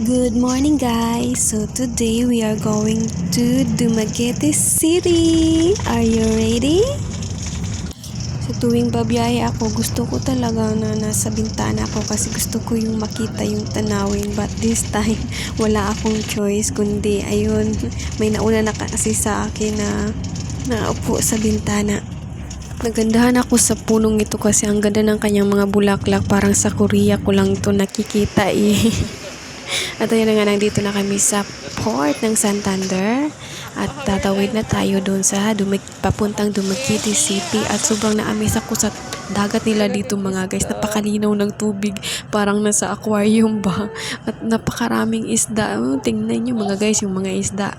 Good morning guys! So today we are going to Dumaguete City. Are you ready? Sa tuwing babiyahe ako, gusto ko talaga na nasa bintana ako kasi gusto ko yung makita yung tanawin. But this time, wala akong choice kundi ayun, may nauna na kasi sa akin na naupo sa bintana. Nagandahan ako sa punong ito kasi ang ganda ng kanyang mga bulaklak. Parang sa Korea ko lang ito nakikita eh. At ayun na nga, nandito na kami sa port ng Santander at tatawid na tayo doon sa papuntang Dumaguete City. At sobrang na-amaze ako sa dagat nila dito mga guys. Napakalinaw ng tubig, parang nasa aquarium ba. At napakaraming isda. Tingnan nyo mga guys, yung mga isda.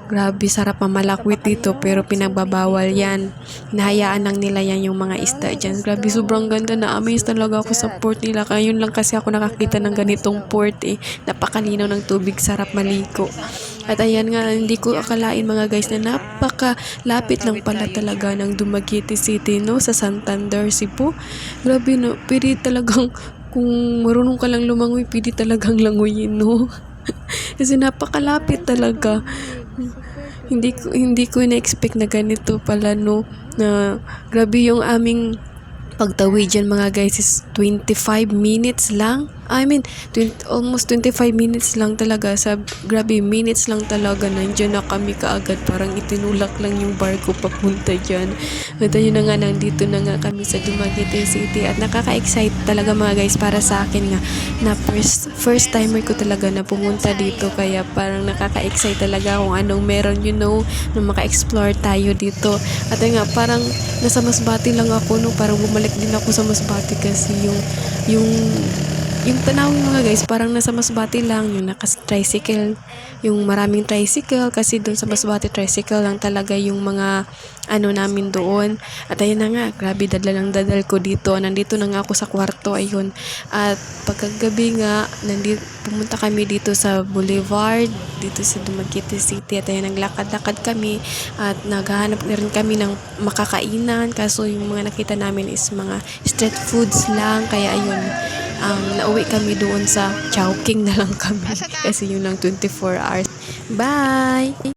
Grabe, sarap mamalakwit dito pero pinagbabawal yan. Hinahayaan lang nila yan yung mga isda dyan. Grabe, sobrang ganda, na-amaze talaga ako sa port nila. Kaya yun lang kasi ako nakakita ng ganitong port eh. Napakalinaw ng tubig, sarap maliko. At ayan nga, hindi ko akalain mga guys na napakalapit lang pala talaga ng Dumaguete City, no? Sa Santander, Cebu. Grabe, no? Pwede talagang, kung marunong ka lang lumangoy, pwede talagang langoyin, no? Kasi napakalapit talaga. Hindi ko na-expect na ganito pala, no, na grabe yung aming pagtawid dyan mga guys is 25 minutes lang. Almost 25 minutes lang talaga. Grabe, minutes lang talaga. Nandiyan na kami kaagad. Parang itinulak lang yung barko papunta dyan. At ayun na nga, nandito na nga kami sa Dumaguete City. At nakaka-excite talaga mga guys para sa akin nga na first timer ko talaga na pumunta dito. Kaya parang nakaka-excite talaga kung anong meron, na maka-explore tayo dito. At ayun nga, parang nasa Masbate lang ako, no, parang bumalik din ako sa Masbate kasi yung tanawin mga guys, parang nasa Masbate lang, yung naka-tricycle, yung maraming tricycle kasi doon sa Masbate tricycle lang talaga yung mga namin doon. At ayun na nga, grabe, dadal ko dito. Nandito na nga ako sa kwarto, ayun. At pagkagabi nga, pumunta kami dito sa Boulevard, dito sa Dumaguete City. At ayun, naglakad-lakad kami at naghahanap na rin kami ng makakainan. Kaso yung mga nakita namin is mga street foods lang. Kaya ayun, nauwi kami doon sa Chowking na lang kami kasi yun lang 24 hours. Bye!